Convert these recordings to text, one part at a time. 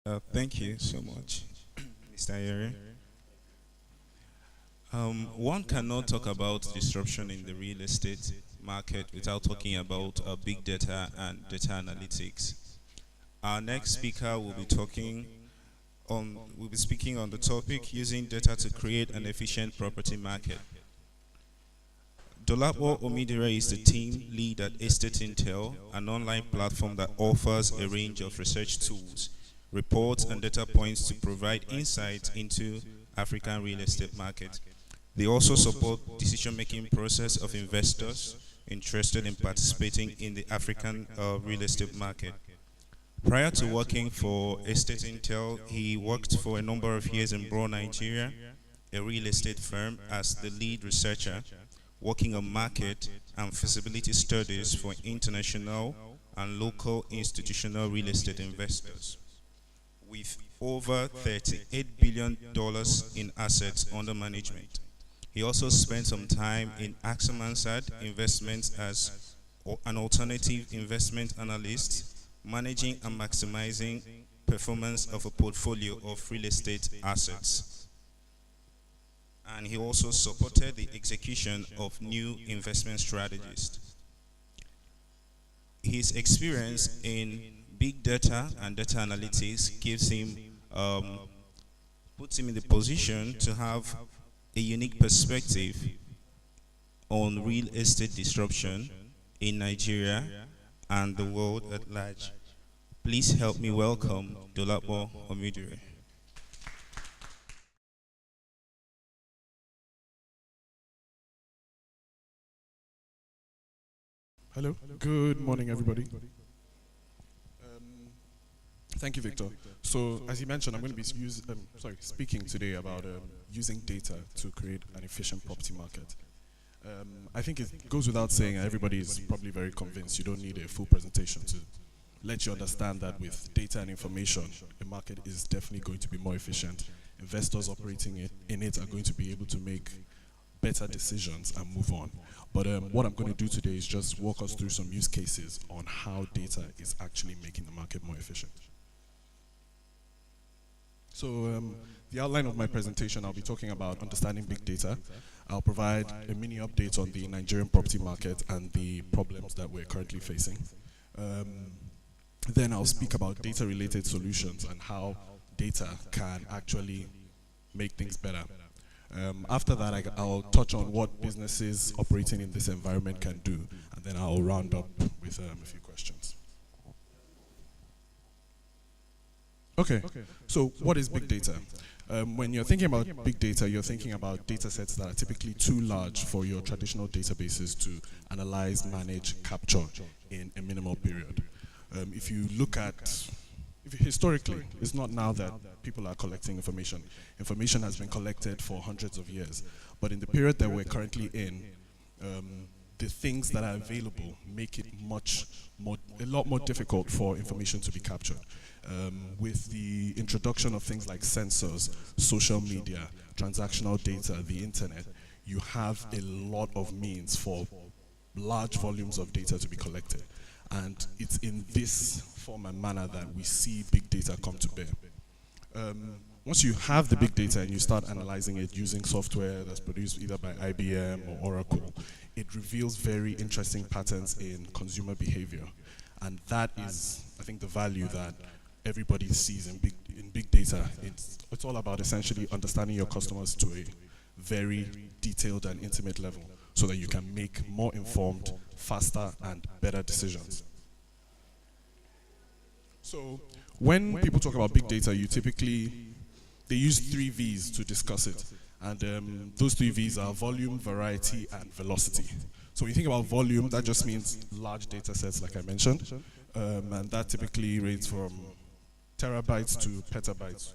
Thank you so much, Mr. Ayere. One cannot talk about disruption in the real estate market without talking about big data and data analytics. Our next speaker will be speaking on the topic using data to create an efficient property market. Dolapo Omidire is the team lead at Estate Intel, an online platform that offers a range of research tools, reports, and data points to provide insights into African real estate market. They also support decision-making process of investors interested in participating in the African real estate market. Prior to working for Estate Intel, he worked for a number of years in Bro, Nigeria, a real estate firm, as the lead researcher, working on market and feasibility studies for international and local institutional real estate investors. With over $38 billion in assets under management. He also spent some time in Axamansard Investments as an alternative investment analyst, managing and maximizing performance of a portfolio of real estate assets. And he also supported the execution of new investment strategies. His experience in big data and data analytics puts him in the position to have a unique perspective on real estate disruption in Nigeria and the world at large. Please help me welcome Dolapo Omidire. Hello. Good morning, everybody. Thank you, Victor. So, as you mentioned, I'm going to be speaking today about using data to create an efficient property market. I think it goes without saying, everybody is probably very convinced you don't need a full presentation to let you understand that with data and information, the market is definitely going to be more efficient. Investors operating in it are going to be able to make better decisions and move on. But what I'm going to do today is just walk us through some use cases on how data is actually making the market more efficient. So the outline of my presentation, I'll be talking about understanding big data. I'll provide a mini update on the Nigerian property market and the problems that we're currently facing. Then I'll speak about data-related solutions and how data can actually make things better. After that, I'll touch on what businesses operating in this environment can do, and then I'll round up with a few questions. Okay, so what is big data? When you're thinking about big data, you're thinking about data sets that are typically too large for your traditional databases to analyze, manage, capture in a minimal period. If you look at historically, it's not now that people are collecting information. Information has been collected for hundreds of years. But in the period that we're currently in, the things that are available make it a lot more difficult for information to be captured. With the introduction of things like sensors, social media, transactional data, the internet, you have a lot of means for large volumes of data to be collected. And it's in this form and manner that we see big data come to bear. Once you have the big data and you start analyzing it using software that's produced either by IBM or Oracle, it reveals very interesting patterns in consumer behavior. And that is, I think, the value that everybody sees in big data. It's all about essentially understanding your customers to a very detailed and intimate level so that you can make more informed, faster, and better decisions. So when people talk about big data, they use 3 V's to discuss it. And those 3 V's are volume, variety, and velocity. So when you think about volume, that just means large data sets, like I mentioned. And that typically ranges from terabytes to petabytes.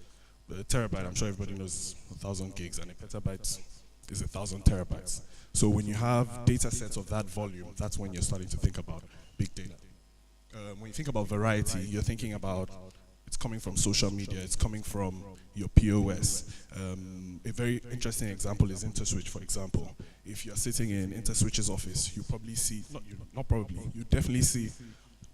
A terabyte, I'm sure everybody knows 1,000 gigs, and a petabyte is 1,000 terabytes. So when you have data sets of that volume, that's when you're starting to think about big data. When you think about variety, you're thinking about it's coming from social media, it's coming from your POS. A very interesting example is InterSwitch, for example. If you're sitting in InterSwitch's office, you probably see, you definitely see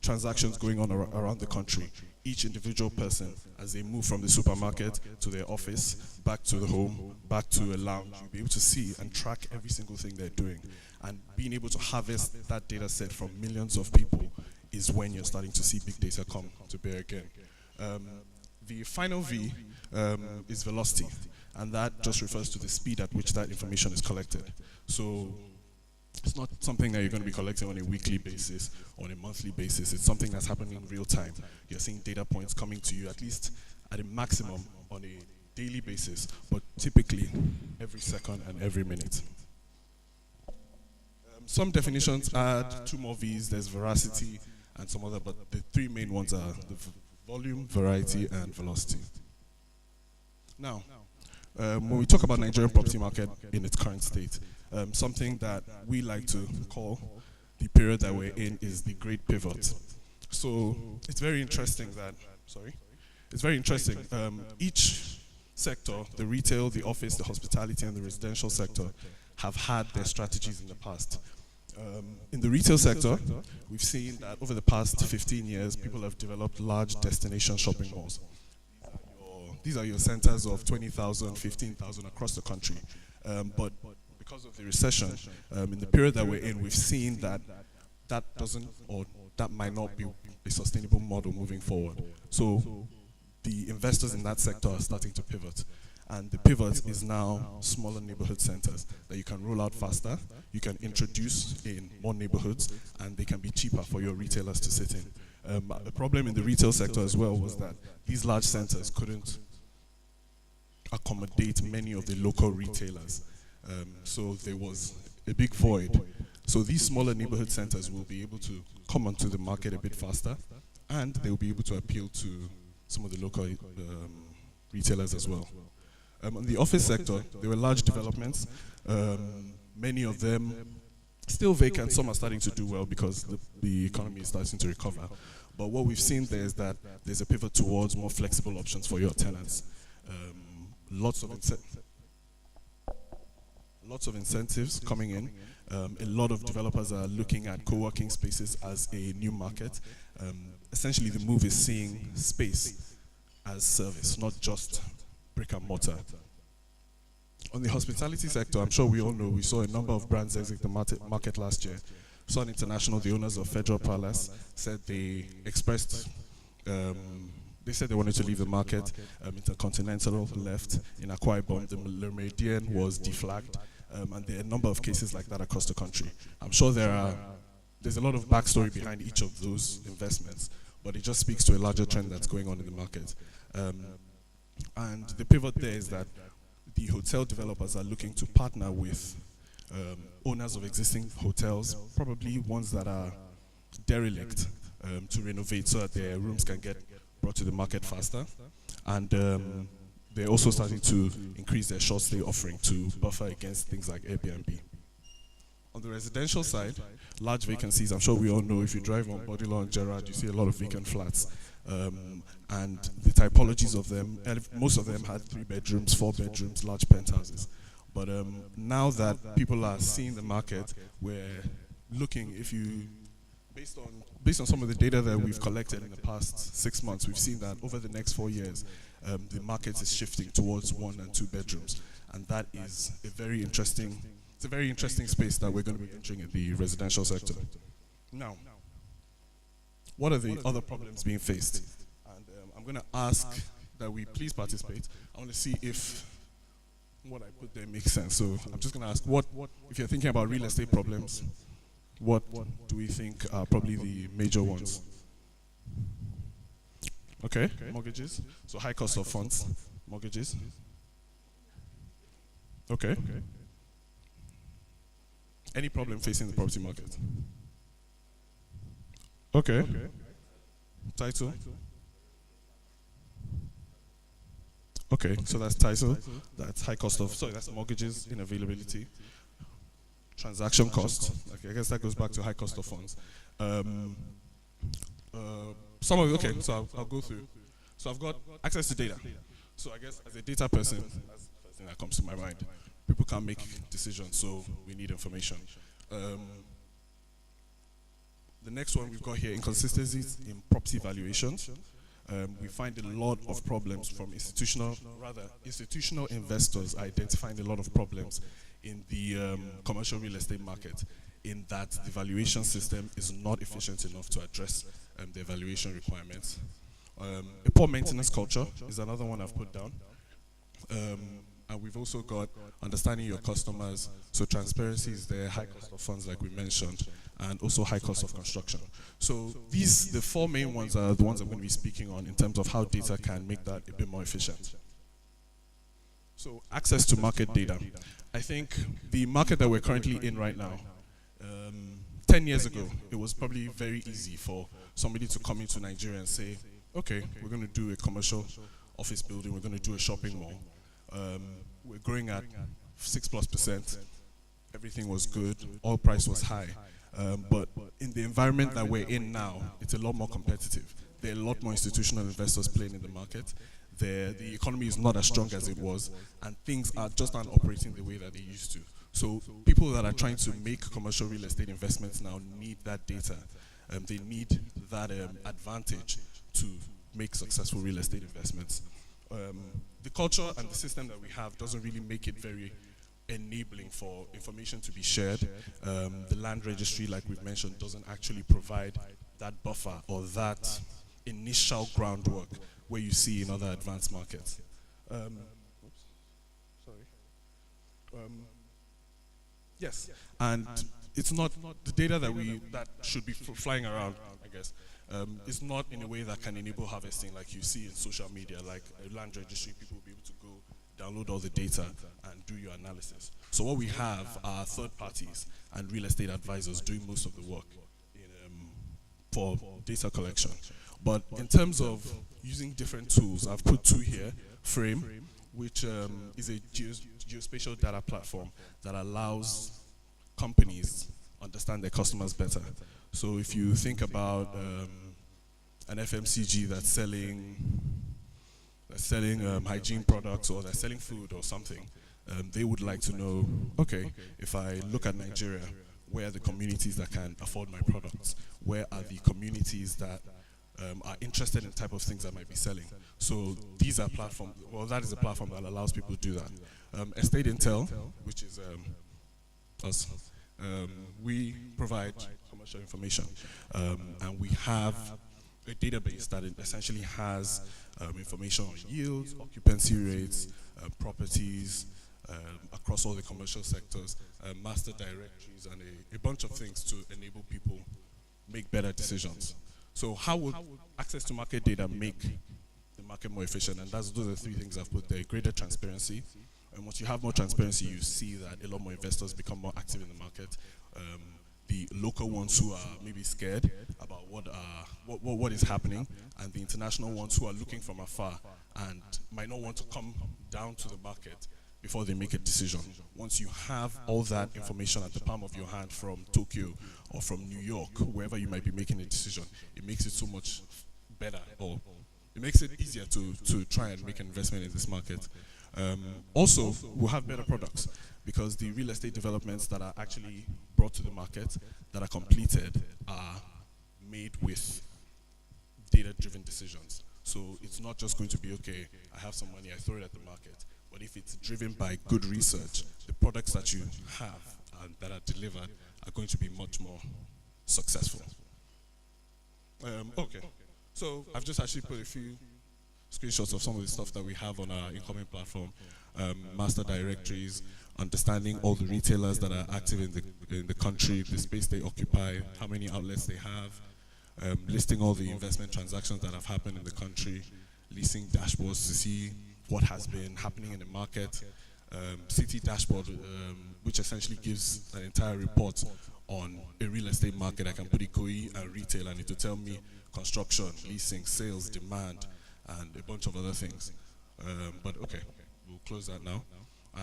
transactions going on around the country. Each individual person, as they move from the supermarket to their office, back to the home, back to a lounge, you'll be able to see and track every single thing they're doing. And being able to harvest that data set from millions of people is when you're starting to see big data come to bear again. The final V is velocity, and that just refers to the speed at which that information is collected. So it's not something that you're going to be collecting on a weekly basis or on a monthly basis. It's something that's happening in real time. You're seeing data points coming to you at least at a maximum on a daily basis, but typically every second and every minute. Some definitions add 2 more V's. There's veracity and some other, but the 3 main ones are the volume, variety, and velocity. Now, when we talk about Nigerian property market in its current state, something that we like to call the period that we're in is the great pivot. So it's very interesting that, each sector, the retail, the office, the hospitality, and the residential sector have had their strategies in the past. In the retail sector, we've seen that over the past 15 years, people have developed large destination shopping malls. These are your centers of 20,000, 15,000 across the country. But because of the recession, in the period that we're in, we've seen that that doesn't, or that might not be a sustainable model moving forward. So the investors in that sector are starting to pivot. And the pivot is now smaller neighborhood centers that you can roll out faster, you can introduce in more neighborhoods, and they can be cheaper for your retailers to sit in. The problem in the retail sector as well was that these large centers couldn't accommodate many of the local retailers. So there was a big void. So these smaller neighborhood centers will be able to come onto the market a bit faster, and they will be able to appeal to some of the local retailers as well. On the office sector, there were large developments. Many of them still vacant. Some are starting to do well because the economy is starting to recover. But what we've seen there is that there's a pivot towards more flexible options for your tenants. Lots of incentives coming in. A lot of developers are looking at co-working spaces as a new market. Essentially, the move is seeing space as service, not just brick and mortar. On the hospitality sector, I'm sure we all know, we saw a number of brands exit the market last year. Sun International, the owners of Federal Palace, said they expressed, they said they wanted to leave the market. Intercontinental left. In Akwa Ibom, the Le Méridien was deflagged. And there are a number of cases like that across the country. I'm sure there's a lot of backstory behind each of those investments, but it just speaks to a larger trend that's going on in the market. And the pivot there is that the hotel developers are looking to partner with owners of existing hotels, probably ones that are derelict, to renovate so that their rooms can get brought to the market faster. And they're also starting to increase their short stay offering to buffer against things like Airbnb. On the residential side, large vacancies. I'm sure we all know if you drive on Bodilo and Gerrard, you see a lot of vacant flats. And the typologies of them, most of them had 3 bedrooms, 4 bedrooms, large penthouses. But now that people are seeing the market, we're looking, based on some of the data that we've collected in the past 6 months, we've seen that over the next 4 years, the market is shifting towards 1 and 2 bedrooms. And that is it's a very interesting space that we're going to be entering in the residential sector. Now, what are the other problems being faced? And I'm going to ask that we please participate. I want to see if what I put there makes sense. So I'm just going to ask, if you're thinking about real estate problems, what do we think are probably the major ones? Okay, mortgages. So high cost of funds, mortgages. Okay. Any problem facing the property market? Okay. Title. Okay, so that's title. That's high cost of, sorry, that's mortgages, inavailability. Transaction cost. Okay, I guess that goes back to high cost of funds. Some of it, okay, so I'll go through. So I've got access to data. So I guess as a data person, that's the first thing that comes to my mind. People can't make decisions, so we need information. The next one we've got here, inconsistencies in property valuations. We find a lot of problems from institutional investors identifying a lot of problems in the commercial real estate market, in that the valuation system is not efficient enough to address the valuation requirements. A poor maintenance culture is another one I've put down. And we've also got understanding your customers. So transparency is there, high cost of funds like we mentioned, and also high cost of construction. So the four main ones are the ones I'm going to be speaking on in terms of how data can make that a bit more efficient. So access to market data. I think the market that we're currently in right now, 10 years ago, it was probably very easy for somebody to come into Nigeria and say, okay, we're going to do a commercial office building, we're going to do a shopping mall. We're growing at 6+%. Everything was good. Oil price was high. But in the environment that we're in now, it's a lot more competitive. There are a lot more institutional investors playing in the market. The economy is not as strong as it was, and things just aren't operating the way that they used to. So people that are trying to make commercial real estate investments now need that data. They need that advantage to make successful real estate investments. The culture and the system that we have doesn't really make it very enabling for information to be shared. The land registry, like we've mentioned, doesn't actually provide that buffer or that initial groundwork where you see in other advanced markets. Yes, and it's not the data that should be flying around, I guess. It's not in a way that can enable harvesting like you see in social media, like a land registry. People will be able to go download all the data and do your analysis. So what we have are third parties and real estate advisors doing most of the work for data collection. But in terms of using different tools, I've put two here. Frame, which is a geospatial data platform that allows companies understand their customers better. So if you think about an FMCG that's selling hygiene products, or they're selling food or something, they would like to know, okay, if I look at Nigeria, where are the communities that can afford my products? Where are the communities that are interested in the type of things I might be selling? So these are platforms, well, that is a platform that allows people to do that. Estate Intel, which is us, we provide commercial information, and we have a database that essentially has information on yields, occupancy rates, properties across all the commercial sectors, master directories, and a bunch of things to enable people make better decisions. So how would access to market data make the market more efficient? And those are the three things I've put there. Greater transparency. And once you have more transparency, you see that a lot more investors become more active in the market. The local ones who are maybe scared about what is happening, and the international ones who are looking from afar and might not want to come down to the market before they make a decision. Once you have all that information at the palm of your hand from Tokyo or from New York, wherever you might be making a decision, it makes it so much better, or it makes it easier to try and make an investment in this market. Also, we'll have better products, because the real estate developments that are actually brought to the market, that are completed, are made with data-driven decisions. So it's not just going to be, okay, I have some money, I throw it at the market. But if it's driven by good research, the products that you have and that are delivered are going to be much more successful. Okay, so I've just actually put a few screenshots of some of the stuff that we have on our incoming platform. Master directories, understanding all the retailers that are active in the country, the space they occupy, how many outlets they have, listing all the investment transactions that have happened in the country, leasing dashboards to see what has been happening in the market, city dashboard, which essentially gives an entire report on a real estate market. I can put Ikoyi and retail, and it will tell me construction, leasing, sales, demand, and a bunch of other things. But okay, we'll close that now.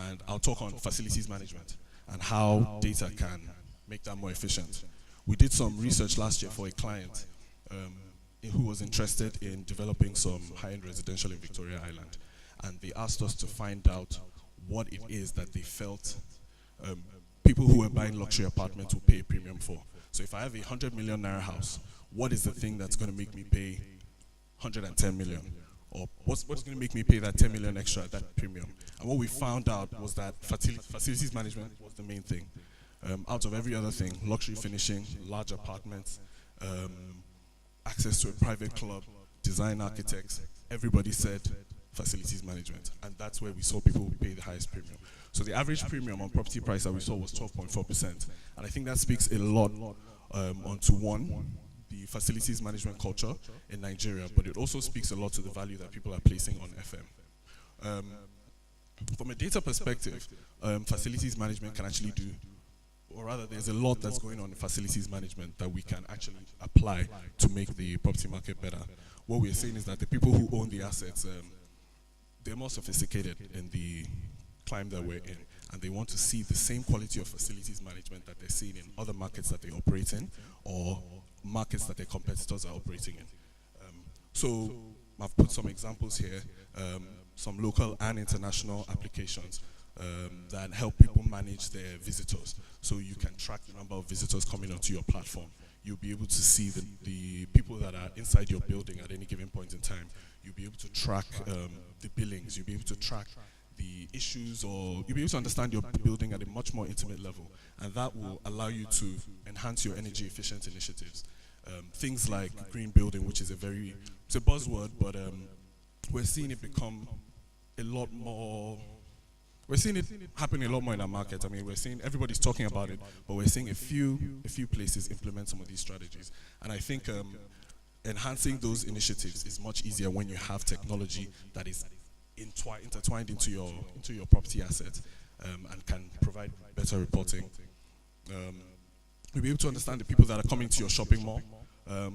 And I'll talk on facilities management and how data can make that more efficient. We did some research last year for a client who was interested in developing some high-end residential in Victoria Island. And they asked us to find out what it is that they felt people who were buying luxury apartments would pay a premium for. So if I have a 100 million naira house, what is the thing that's going to make me pay 110 million? Or what's going to make me pay that 10 million extra, that premium? And what we found out was that facilities management was the main thing. Out of every other thing, luxury finishing, large apartments, access to a private club, design architects, everybody said facilities management. And that's where we saw people pay the highest premium. So the average premium on property price that we saw was 12.4%. And I think that speaks a lot onto one, the facilities management culture in Nigeria, but it also speaks a lot to the value that people are placing on FM. From a data perspective, facilities management can actually do, or rather there's a lot that's going on in facilities management that we can actually apply to make the property market better. What we're saying is that the people who own the assets, they're more sophisticated in the climb that we're in, and they want to see the same quality of facilities management that they're seeing in other markets that they operate in, or markets that their competitors are operating in. So I've put some examples here, some local and international applications that help people manage their visitors. So you can track the number of visitors coming onto your platform. You'll be able to see the people that are inside your building at any given point in time. You'll be able to track the billings. You'll be able to track the issues, or you'll be able to understand your building at a much more intimate level. And that will allow you to enhance your energy efficient initiatives. Things like green building, which is it's a buzzword, but we're seeing it become a lot more, we're seeing it happening a lot more in our market. I mean, we're seeing everybody's talking about it, but we're seeing a few places implement some of these strategies. And I think enhancing those initiatives is much easier when you have technology that is intertwined into your property asset and can provide better reporting. You'll be able to understand the people that are coming to your shopping mall,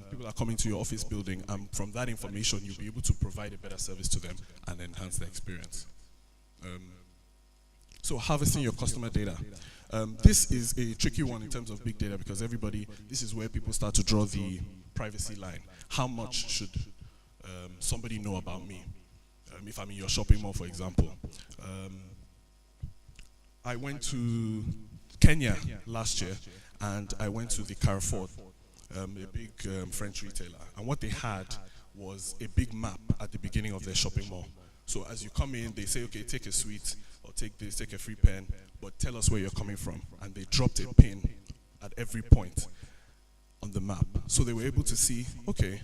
people that are coming to your office building, and from that information you'll be able to provide a better service to them and enhance the experience. So harvesting your customer data. This is a tricky one in terms of big data, because this is where people start to draw the privacy line. How much should somebody know about me? If I'm in your shopping mall, for example. I went to Kenya last year, and I went to the Carrefour, a big French retailer. And what they had was a big map at the beginning of their shopping mall. So as you come in, they say, okay, take a sweet, or take this, take a free pen, but tell us where you're coming from. And they dropped a pin at every point on the map. So they were able to see, okay,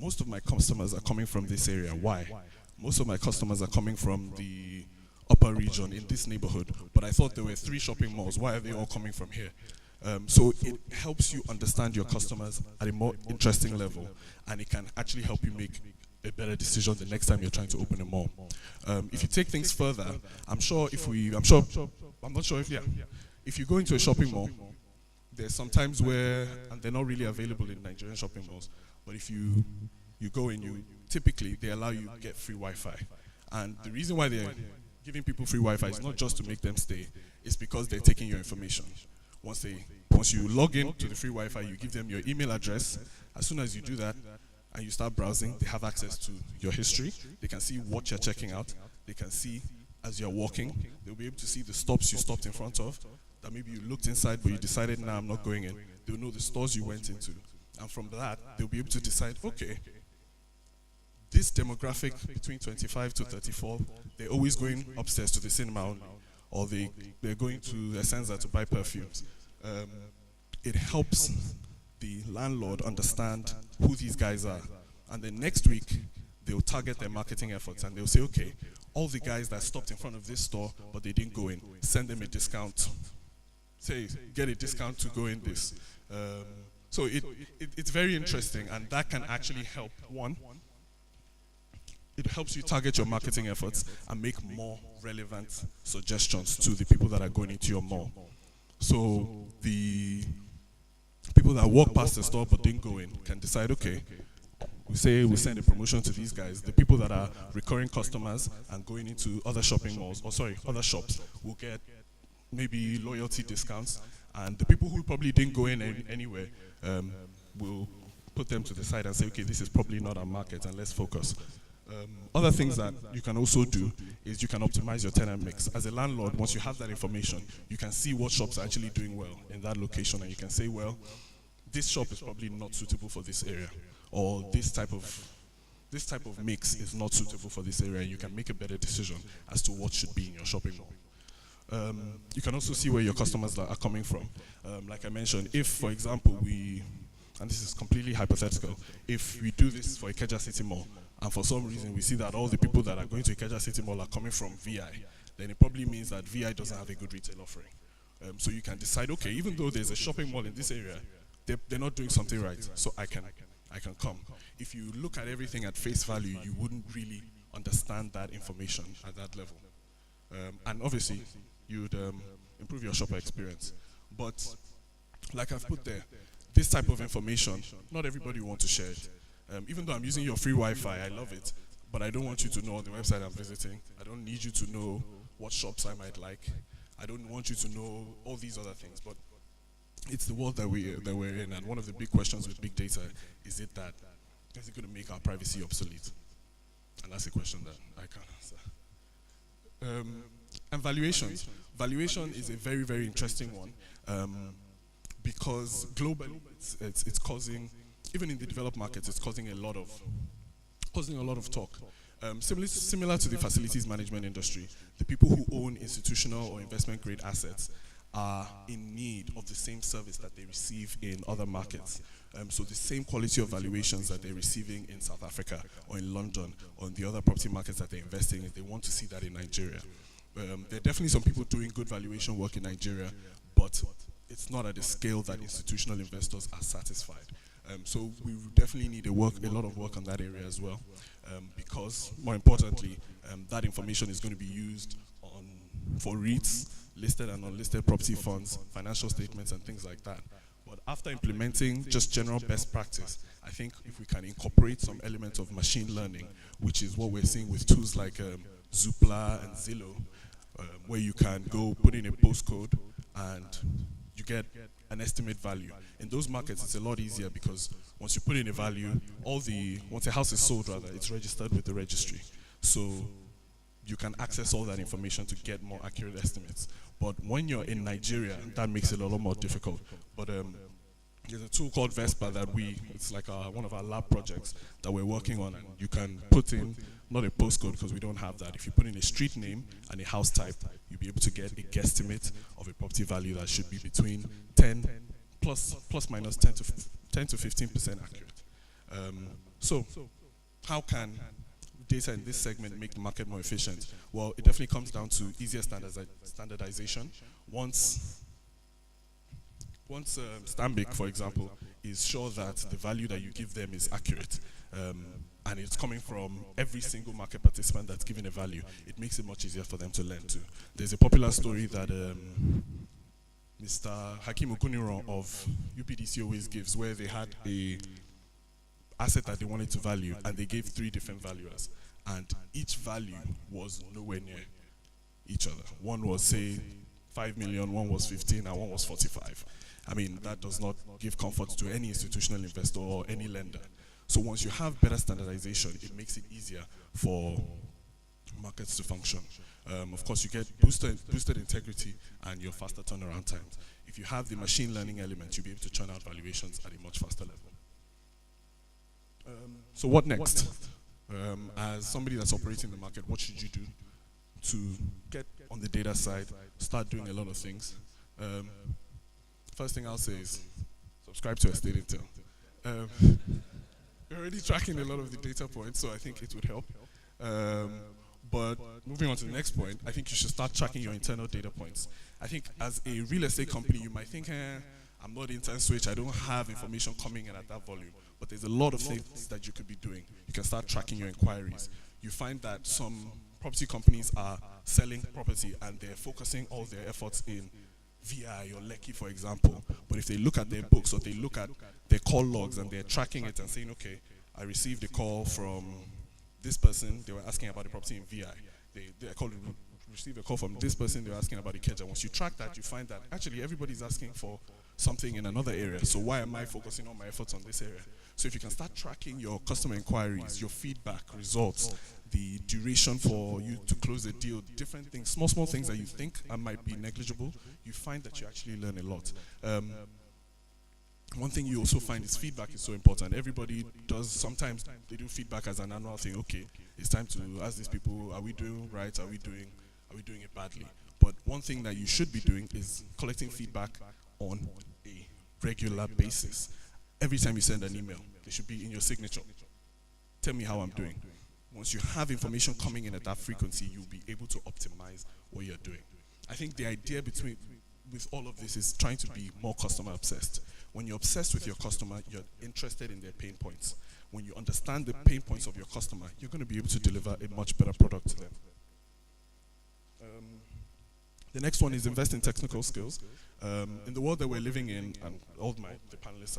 most of my customers are coming from this area. Why? Most of my customers are coming from the upper region in this neighborhood, but I thought there were 3 shopping malls. Why are they all coming from here? So it helps you understand your customers at a more interesting level, and it can actually help you make a better decision the next time you're trying to open a mall. If you take things further, if you go into a shopping mall, there's sometimes where, and they're not really available in Nigerian shopping malls, but if you go in, typically they allow you to get free Wi-Fi. And the reason why they're giving people free Wi-Fi is not just to make them stay, it's because they're taking your information. Once you log in to the free Wi-Fi, you give them your email address. As soon as you do that and you start browsing, they have access to your history. They can see what you're checking out. They can see as you're walking. They'll be able to see the stops you stopped in front of, that maybe you looked inside but you decided, nah, I'm not going in. They'll know the stores you went into. And from that, they'll be able to decide, okay, this demographic between 25 to 34, they're always going upstairs to the cinema only, or they're going to Essenza to buy perfumes. It helps the landlord understand who these guys are. And then next week, they'll target their marketing efforts and they'll say, okay, all the guys that stopped in front of this store, but they didn't go in, send them a discount. Say, get a discount to go in this. So it's very interesting, and that can actually help. One, it helps you target your marketing efforts and make more relevant suggestions to the people that are going into your mall. So the people that walk past the store but didn't go in can decide, okay, we send a promotion to these guys. The people that are recurring customers and going into other shopping malls, other shops, will get maybe loyalty discounts. And the people who probably didn't go in anywhere will put them to the side and say, okay, this is probably not our market, and let's focus. Other things that you can also do is you can optimize your tenant mix. As a landlord, once you have that information, you can see what shops are actually doing well in that location, and you can say, well, this shop is probably not suitable for this area, or this type of mix is not suitable for this area, and you can make a better decision as to what should be in your shopping mall. You can also see where your customers are coming from. Like I mentioned, if, for example, and this is completely hypothetical, if we do this for Ikeja City Mall, and for some reason we see that all the people that are going to Ikeja City Mall are coming from VI, then it probably means that VI doesn't have a good retail offering. So you can decide, okay, even though there's a shopping mall in this area, they're not doing something right, so I can come. If you look at everything at face value, you wouldn't really understand that information at that level. And obviously, you'd improve your shopper experience. But like I've put there, this type of information, not everybody will want to share it. Even though I'm using your free Wi-Fi, I love it, but I don't want you to know on the website I'm visiting. I don't need you to know what shops I might like. I don't want you to know all these other things, but it's the world that we're in, and one of the big questions with big data is it going to make our privacy obsolete? And that's a question that I can't answer. And valuations. Valuation is a very, very interesting one, because globally it's causing, even in the developed markets, it's causing a lot of talk. Similar to the facilities management industry, the people who own institutional or investment grade assets are in need of the same service that they receive in other markets. So the same quality of valuations that they're receiving in South Africa or in London or in the other property markets that they're investing in, they want to see that in Nigeria. There are definitely some people doing good valuation work in Nigeria, but it's not at the scale that institutional investors are satisfied. So we definitely need a lot of work on that area as well, because more importantly, that information is going to be used for REITs, listed and unlisted property funds, financial statements and things like that. But after implementing just general best practice, I think if we can incorporate some elements of machine learning, which is what we're seeing with tools like Zoopla and Zillow, where you can go put in a postcode and you get an estimate value. In those markets, it's a lot easier because once you put in a value, once a house is sold, rather, it's registered with the registry. So you can access all that information to get more accurate estimates. But when you're in Nigeria, that makes it a lot more difficult. But there's a tool called Vespa that it's like one of our lab projects that we're working on, and you can put in, not a postcode because we don't have that, if you put in a street name and a house type, you'll be able to get a guesstimate of a property value that should be between 10 plus minus 10 to 15% accurate. So how can data in this segment make the market more efficient? Well, it definitely comes down to easier standardization. Once Stanbic, for example, is sure that the value that you give them is accurate, and it's coming from every single market participant that's giving a value, it makes it much easier for them to lend to. There's a popular story that Mr. Hakim Okuniran of UPDC always gives, where they had a asset that they wanted to value, and they gave 3 different valuers, and each value was nowhere near each other. One was, say, 5 million, one was 15, and one was 45. I mean, that does not give comfort to any institutional investor or any lender. So once you have better standardization, it makes it easier for markets to function. Of course, you get boosted integrity and your faster turnaround times. If you have the machine learning element, you'll be able to churn out valuations at a much faster level. So what next? As somebody that's operating the market, what should you do to get on the data side, start doing a lot of things? First thing I'll say is subscribe to Estate Intel. We're already tracking a lot of the data points, so I think it would help. But moving on to the next point, I think you should start tracking your internal data points. I think as a real estate company, you might think, I'm not intern switch, I don't have information coming in at that volume. But there's a lot of things that you could be doing. You can start tracking your inquiries. You find that some property companies are selling property and they're focusing all their efforts in VI or Lekki, for example. But if they look at their books or they look at their call logs and they're tracking it and saying, okay, I received a call from this person, they were asking about the property in VI. They received a call from this person, they were asking about the Ikeja. Once you track that, you find that actually everybody's asking for something in another area. So why am I focusing all my efforts on this area? So if you can start tracking your customer inquiries, your feedback, results, the duration for you to close a deal, different things, small things that you think might be negligible, you find that you actually learn a lot. One thing you also find is feedback is so important. Everybody does, sometimes they do feedback as an annual thing. Okay, it's time to ask these people, are we doing right? Are we doing it badly? But one thing that you should be doing is collecting feedback on a regular basis. Every time you send an email, it should be in your signature. Tell me how I'm doing. Once you have information coming in at that frequency, you'll be able to optimize what you're doing. I think the idea with all of this is trying to be more customer obsessed. When you're obsessed with your customer, you're interested in their pain points. When you understand the pain points of your customer, you're going to be able to deliver a much better product to them. The next one is invest in technical skills. In the world that we're living in, and all the panelists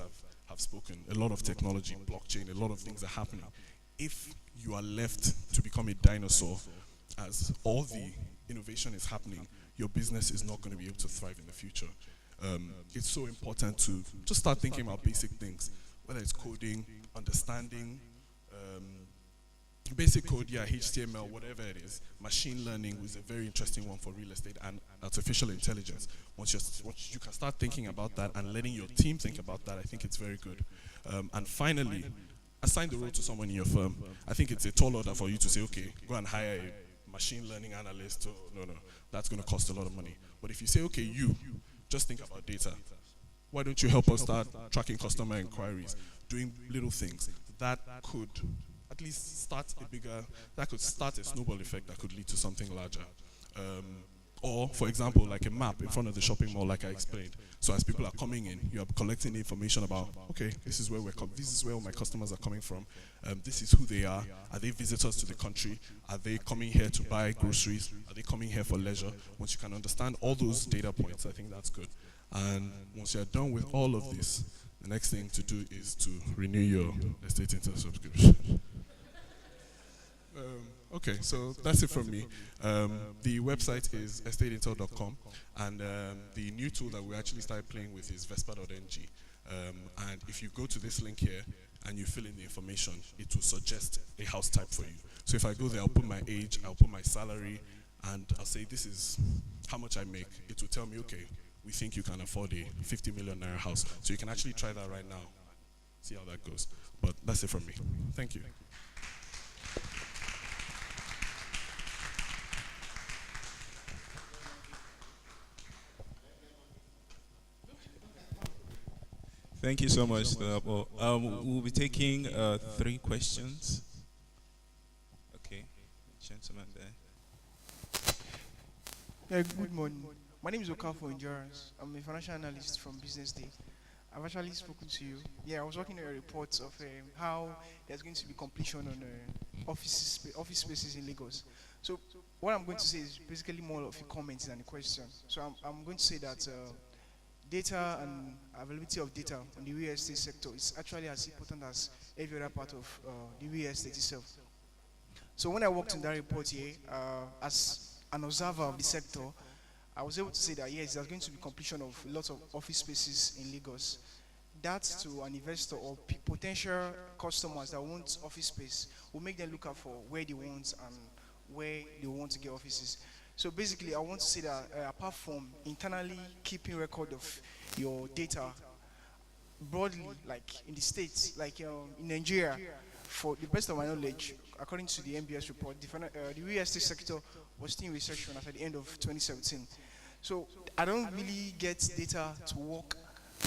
have spoken, a lot of technology, blockchain, a lot of things are happening. If you are left to become a dinosaur as all the innovation is happening, your business is not going to be able to thrive in the future. It's so important to just start thinking about basic things, whether it's coding, understanding, basic code, yeah, HTML, whatever it is. Machine learning is a very interesting one for real estate, and artificial intelligence. Once you can start thinking about that and letting your team think about that, I think it's very good. And finally, assign the role to someone in your firm. I think it's a tall order for you to say, okay, go and hire a machine learning analyst. No, that's going to cost a lot of money. But if you say, okay, you just think about data. Why don't you help us start tracking customer inquiries, doing little things that could at least start a snowball effect that could lead to something larger. Or, for example, like a map in front of the shopping mall, like I explained. So as people are coming in, you are collecting information about, okay, this is where my customers are coming from. This is who they are. Are they visitors to the country? Are they coming here to buy groceries? Are they coming here for leisure? Once you can understand all those data points, I think that's good. And once you're done with all of this, the next thing to do is to renew your estate intel subscription. Okay, so that's it from me. The website is estateintel.com, and the new tool that we actually started playing with is vespa.ng. And if you go to this link here and you fill in the information, it will suggest a house type for you. So if I go there, I'll put my age, I'll put my salary, and I'll say this is how much I make. It will tell me, okay, we think you can afford a 50 million naira house. So you can actually try that right now, see how that goes. But that's it from me. Thank you. Thank you so much, Dolapo. We'll be taking 3 questions. Okay, gentleman there. Yeah, good morning. My name is Okafor Endurance. I'm a financial analyst from Business Day. I've actually spoken to you. Yeah, I was working on a report of how there's going to be completion on office spaces in Lagos. So what I'm going to say is basically more of a comment than a question. So I'm going to say that data and availability of data on the real estate sector is actually as important as every other part of the real estate itself. So when I worked in that report here, as an observer of the sector, I was able to say that yes, there's going to be completion of lots of office spaces in Lagos. That to an investor or potential customers that want office space will make them look out for where they want and where they want to get offices. So basically, I want to say that apart from internally keeping record of your data broadly, like in the States, like in Nigeria, for the best of my knowledge, according to the MBS report, the real estate sector was still in recession at the end of 2017. So I don't really get data to work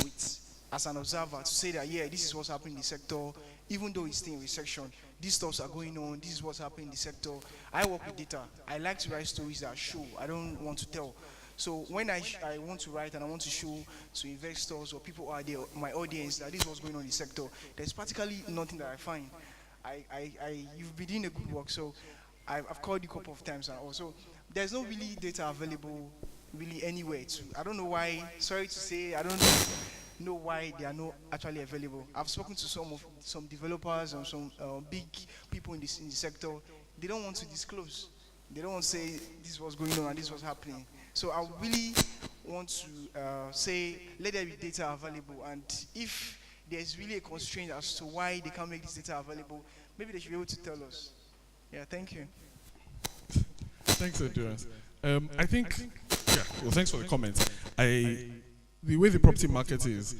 with as an observer to say that, yeah, this is what's happening in the sector, even though it's still in recession. These stuffs are going on, this is what's happening in the sector. I work with data. I like to write stories that show. I don't want to tell. So when I want to write and I want to show to investors or people who are there, my audience, that this is what's going on in the sector, there's practically nothing that I find. You've been doing a good work, so I've called you a couple of times and also there's no really data available really anywhere to. I don't know why, sorry to say, I don't know why they are not actually available. I've spoken to some developers and some big people in the sector. They don't want to disclose. They don't want to say this was going on and this was happening. So I really want to say let there be data available, and if there's really a constraint as to why they can't make this data available, maybe they should be able to tell us. Yeah, thank you. Thanks, Endurance. I think, yeah, well, thanks for the comments. The way the property market is,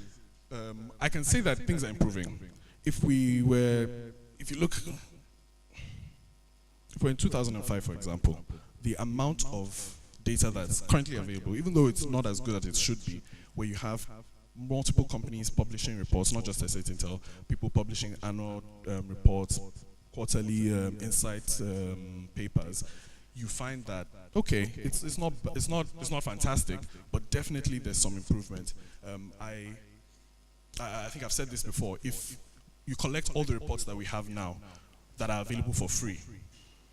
I can say that things are improving. If you look, if we're in 2005, for example, the amount of data that's currently available, even though it's not as good as it should be, where you have multiple companies publishing reports, not just Estate Intel, people publishing annual reports, quarterly insight papers, you find that okay, it's not fantastic, but definitely there's some improvement. I think I've said this before. If you collect all the reports that we have now that are available for free,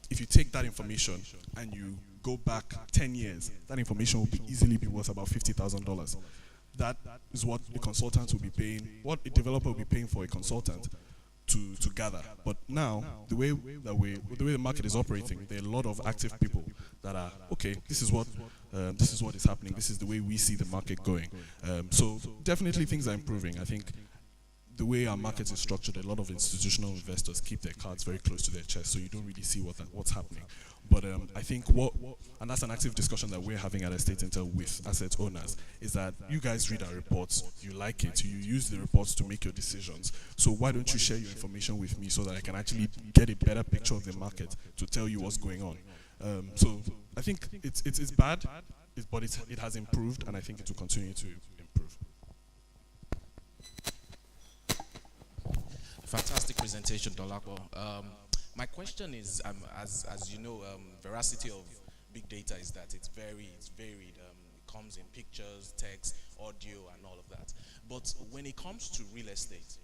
if you take that information and you go back 10 years, that information will easily be worth about $50,000. That is what a consultant will be paying, what a developer will be paying for a consultant to gather. But now, the way the market is operating, there are a lot of active people that are, okay, this is what is happening, this is the way we see the market going. So definitely things are improving. I think the way our market is structured, a lot of institutional investors keep their cards very close to their chest, so you don't really see what's happening. But I think and that's an active discussion that we're having at Estate Intel with asset owners, is that you guys read our reports, you like it, you use the reports to make your decisions. So why don't you share your information with me so that I can actually get a better picture of the market to tell you what's going on? So I think it's bad, but it has improved, and I think it will continue to improve. Fantastic presentation, Dolapo. My question is, as you know, veracity of big data is that it's varied. It comes in pictures, text, audio, and all of that. But when it comes to real estate,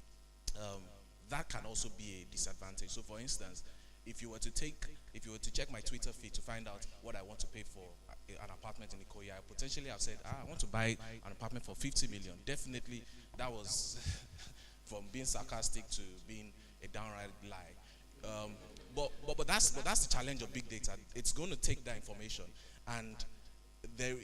that can also be a disadvantage. So, for instance, if you were to check my Twitter feed to find out what I want to pay for an apartment in Ikoyi, I potentially have said, I want to buy an apartment for 50 million. Definitely, that was from being sarcastic to being a downright lie. But that's the challenge of big data. It's going to take that information, and your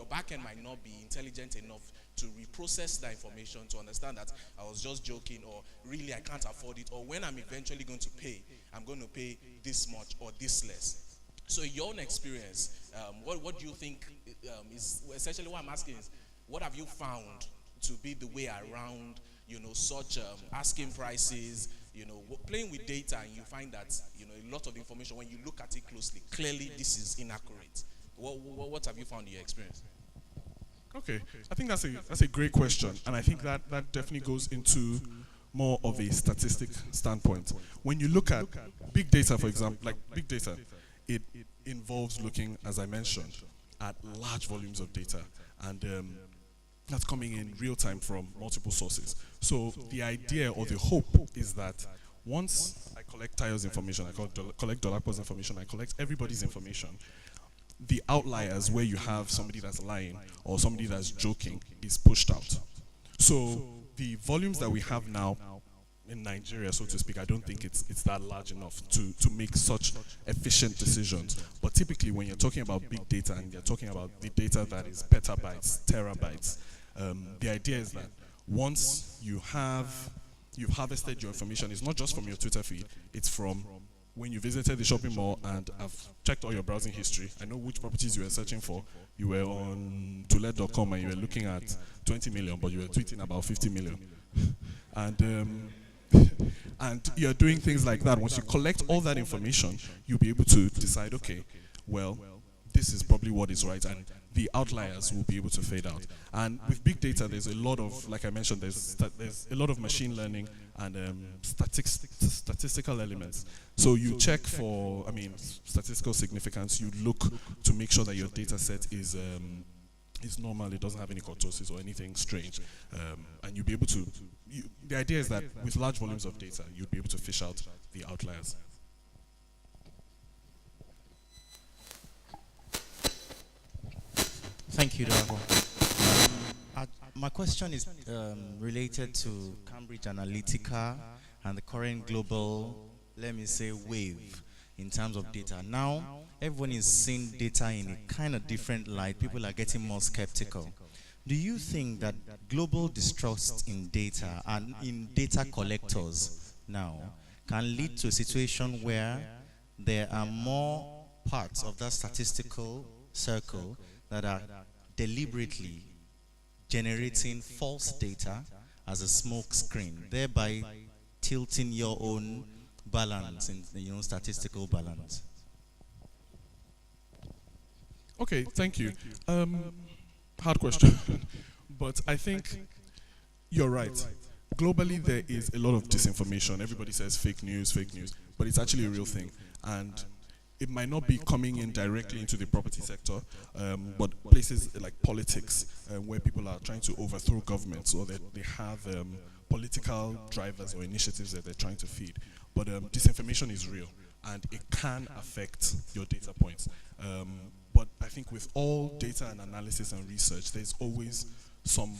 backend might not be intelligent enough to reprocess that information to understand that I was just joking, or really I can't afford it, or when I'm eventually going to pay, I'm going to pay this much or this less. So in your own experience, what do you think is essentially what I'm asking is, what have you found to be the way around such asking prices, playing with data, and you find that a lot of information, when you look at it closely, clearly this is inaccurate. What have you found in your experience? Okay, I think that's a great question, and I think that definitely goes into more of a statistic standpoint. When you look at big data, for example, like big data, it involves looking, as I mentioned, at large volumes of data, and that's coming in real time from multiple sources. So the idea or the hope is that once I collect Tayo's information, I collect Dolapo's information, I collect everybody's information, the outliers where you have somebody that's lying or somebody that's joking is pushed out. So the volumes that we have now in Nigeria, so to speak, I don't think it's that large enough to make such efficient decisions. But typically when you're talking about big data and you're talking about the data that is petabytes, terabytes, the idea is that once you've harvested your information, it's not just from your Twitter feed, it's from when you visited the shopping mall and I've checked all your browsing history. I know which properties you were searching for. You were on tolet.com and you were looking at 20 million, but you were tweeting about 50 million. And you're doing things like that. Once you collect all that information, you'll be able to decide, okay, well, this is probably what is right, and the outliers will be able to fade out. And with big data, there's a lot of, like I mentioned, there's a lot of machine learning and statistical elements. So you check for, statistical significance. You look to make sure that your data set is normal, it doesn't have any kurtosis or anything strange, and you'll be able to. The idea is that with large volumes of data, you'll be able to fish out the outliers. Thank you, Dolapo. My question is related to Cambridge Analytica and the current global, let me say, wave in terms of data. Now, everyone is seeing data in a kind of different light. People are getting more skeptical. Do you think that global distrust in data and in data collectors now can lead to a situation where there are more parts of that statistical circle that are deliberately generating false data as a smoke screen, thereby tilting your own balance in statistical balance? Okay, thank you. Hard question, but I think you're right. Globally, there is a lot of disinformation. Everybody says fake news, but it's actually a real thing. And it might not be coming in directly into the property sector, but places like politics, where people are trying to overthrow governments, or they have political drivers or initiatives that they're trying to feed. But disinformation is real, and it can affect your data points. But I think with all data and analysis and research, there's always some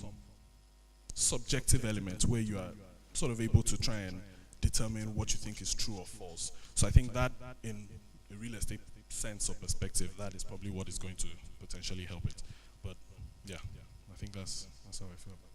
subjective element where you are sort of able to try and determine what you think is true or false. So I think that in a real estate sense or perspective, that is probably what is going to potentially help it. But yeah, I think that's how I feel about it.